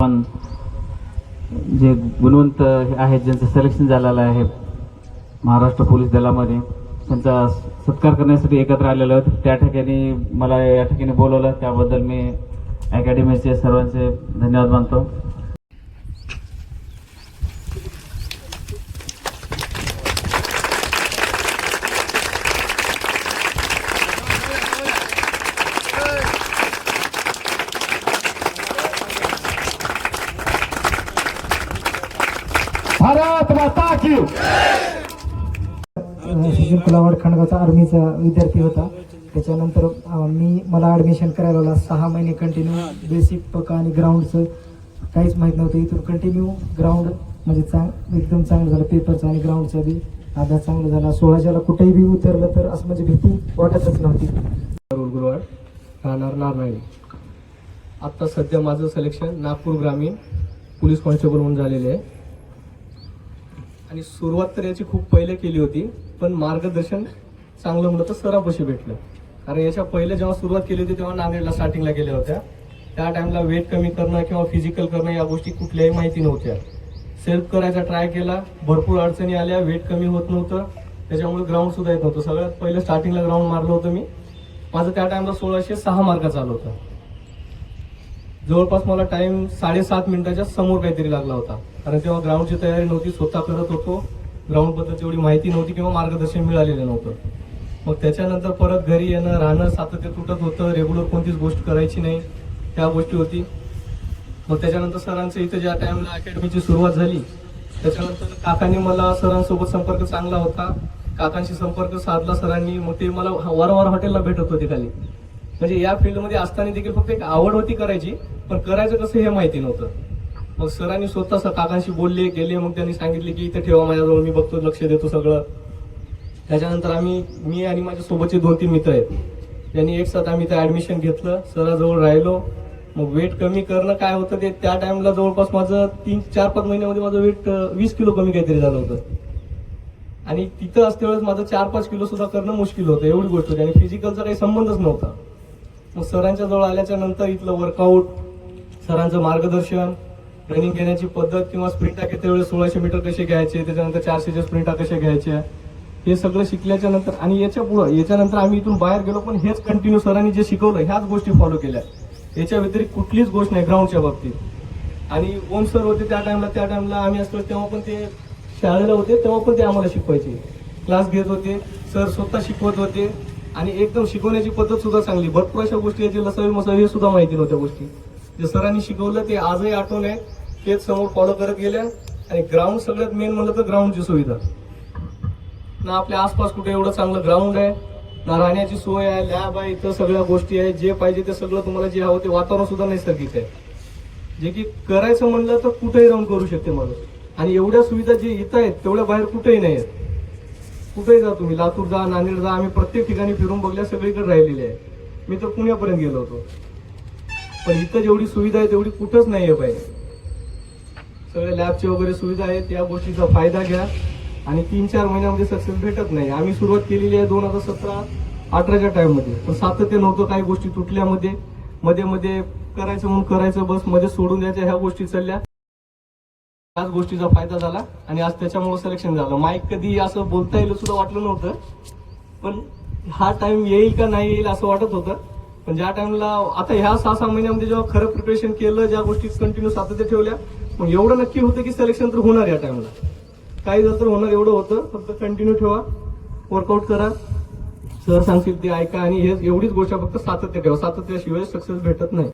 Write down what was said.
पण जे गुणवंत आहेत, ज्यांचं सिलेक्शन झालेलं आहे महाराष्ट्र पोलीस दलामध्ये, त्यांचा सत्कार करण्यासाठी एकत्र आलेलो आहोत. त्या ठिकाणी मला या ठिकाणी बोलवलं, त्याबद्दल मी अकॅडमीचे सर्वांचे धन्यवाद मानतो. भारत माता की. सुशील कुलावड खंडगावचा आर्मीचा विद्यार्थी होता. त्याच्यानंतर मला ॲडमिशन करायला लावला. 6 महिने कंटिन्यू बेसिक पका आणि ग्राउंडचं काहीच माहीत नव्हतं. इथून कंटिन्यू ग्राउंड म्हणजे एकदम चांगलं झालं. पेपरचं आणि ग्राउंडचा बी अभ्यास चांगला झाला. 16 कुठेही बी उतरलं तर असं म्हणजे भीती वाटतच नव्हती. गुरुवार राहणार नारायण. आत्ता सध्या माझं सिलेक्शन नागपूर ग्रामीण पोलीस कॉन्स्टेबल म्हणून झालेले आहे. आणि सुरुवात तर याची खूप पहिले केली होती, पण मार्गदर्शन चांगलं म्हणलं तर सरापाशी भेटलं. कारण याच्या पहिले जेव्हा सुरुवात केली होती तेव्हा नांदेडला स्टार्टिंगला गेल्या होत्या. त्या टाइमला वेट कमी करणं किंवा फिजिकल करणं या गोष्टी कुठल्याही माहिती नव्हत्या. सेल्फ करायचा ट्राय केला, भरपूर अडचणी आल्या, वेट कमी होत नव्हतं, त्याच्यामुळे ग्राउंड सुद्धा येत नव्हतं. सगळ्यात पहिलं स्टार्टिंगला ग्राउंड मारलं होतं मी. माझं त्या टाइमला 1606 मार्काचं आलं होतं. जवळपास मला टाइम 7.5 मिनिटाच्या समोर काहीतरी लागला होता. कारण तेव्हा ग्राउंडची तयारी नव्हती, स्वतः करत होतो. ग्राउंडबद्दल तेवढी माहिती नव्हती किंवा मार्गदर्शन मिळालेलं नव्हतं. मग त्याच्यानंतर परत घरी येणं राहणं सातत्य तुटत होतं. रेग्युलर कोणतीच गोष्ट करायची नाही, त्या गोष्टी होती. मग त्याच्यानंतर सरांचं इथं ज्या टाइमला अकॅडमीची सुरुवात झाली त्याच्यानंतर काकांनी मला सरांसोबत संपर्क चांगला होता. काकांशी संपर्क साधला सरांनी. मग ते मला वारंवार हॉटेलला भेटत होते खाली. म्हणजे या फील्डमध्ये असताना देखील फक्त एक आवड होती करायची, पण करायचं कसं हे माहिती नव्हतं. मग सरांनी स्वतः काकांशी बोलले गेले. मग त्यांनी सांगितले की इथे ठेवा माझ्याजवळ, मी बघतो, लक्ष देतो सगळं. त्याच्यानंतर मी आणि माझ्या सोबतचे 2-3 मित्र आहेत, त्यांनी एक साथ आम्ही इथे ऍडमिशन घेतलं. सराजवळ राहिलो. मग वेट कमी करणं काय होतं ते त्या टाइमला जवळपास माझं 3-4-5 महिन्यामध्ये माझं वेट 20 किलो कमी काहीतरी झालं होतं. आणि तिथं असते वेळेस माझं 4-5 किलो सुद्धा करणं मुश्किल होतं. एवढी गोष्ट होती आणि फिजिकलचा काही संबंधच नव्हता. मग सरांच्या जवळ आल्याच्या नंतर इथलं वर्कआउट, सरांचं मार्गदर्शन, रनिंग घेण्याची पद्धत किंवा स्प्रिंटा घेते वेळेस 1600 मीटर कसे घ्यायचे, त्याच्यानंतर 400च्या स्प्रिंटा कशा घ्यायच्या, हे सगळं शिकल्याच्या नंतर आणि याच्यानंतर आम्ही इथून बाहेर गेलो. पण हेच कंटिन्यू सरांनी जे शिकवलं ह्याच गोष्टी फॉलो केल्या. याच्या व्यतिरिक्त कुठलीच गोष्ट नाही ग्राउंडच्या बाबतीत. आणि ओम सर होते त्या टाइमला आम्ही असतो तेव्हा पण ते शाळेला होते, तेव्हा पण ते आम्हाला शिकवायचे, क्लास घेत होते. सर स्वतः शिकवत होते आणि एकदम शिकवण्याची पद्धत सुद्धा चांगली. भरपूर अशा गोष्टी याची लसावी मसावी हे सुद्धा माहिती नव्हत्या गोष्टी. जे सरांनी शिकवलं ते आजही आठवण आहे, तेच समोर फॉलो करत गेल्या. आणि ग्राउंड सगळ्यात मेन म्हणलं तर ग्राउंडची सुविधा ना. आपल्या आसपास कुठे एवढं चांगलं ग्राउंड आहे ना, राहण्याची सोय आहे, लॅब आहे, इथं सगळ्या गोष्टी आहेत. जे पाहिजे ते सगळं तुम्हाला जे हवं ते वातावरण सुद्धा नैसर्गिक आहे, जे की करायचं म्हणलं तर कुठेही राहून करू शकते माणूस. आणि एवढ्या सुविधा जे इथं आहेत तेवढ्या बाहेर कुठेही नाही आहेत. कुठेही जा तुम्ही, लातूर जा, नांदेड जा, आम्ही प्रत्येक ठिकाणी फिरून बघल्या, सगळीकडे राहिलेले आहे. मी तर पुण्यापर्यंत गेलो होतो, पण इथं जेवढी सुविधा आहे तेवढी कुठंच नाही आहे पाहिजे. सगळ्या लॅबची वगैरे सुविधा आहेत, या गोष्टीचा फायदा घ्या. आणि 3-4 महिन्यामध्ये सक्सेस भेटत नाही. आम्ही सुरुवात केलेली आहे 2017-18च्या टाइममध्ये, पण सातत्य नव्हतं. काही गोष्टी तुटल्यामध्ये मध्ये करायचं म्हणून करायचं, बस मध्ये सोडून द्यायच्या, ह्या गोष्टी चालल्या. त्याच गोष्टीचा फायदा झाला आणि आज त्याच्यामुळे सिलेक्शन झालं. माईक कधी असं बोलता येईल सुद्धा वाटलं नव्हतं, पण हा टाइम येईल का नाही येईल असं वाटत होतं. पण ज्या टाइमला आता ह्या 6-6 महिन्यामध्ये जेव्हा खरं प्रिपरेशन केलं, ज्या गोष्टी कंटिन्यू सातत्य ठेवल्या, मग एवढं नक्की होतं की सिलेक्शन तर होणार. या टाइमला काही झालं तर होणार एवढं होतं. फक्त कंटिन्यू ठेवा, वर्कआउट करा, सर सांगतील ते ऐका आणि हे एवढीच गोष्ट, फक्त सातत्य ठेवा. सातत्याशिवाय सक्सेस भेटत नाही.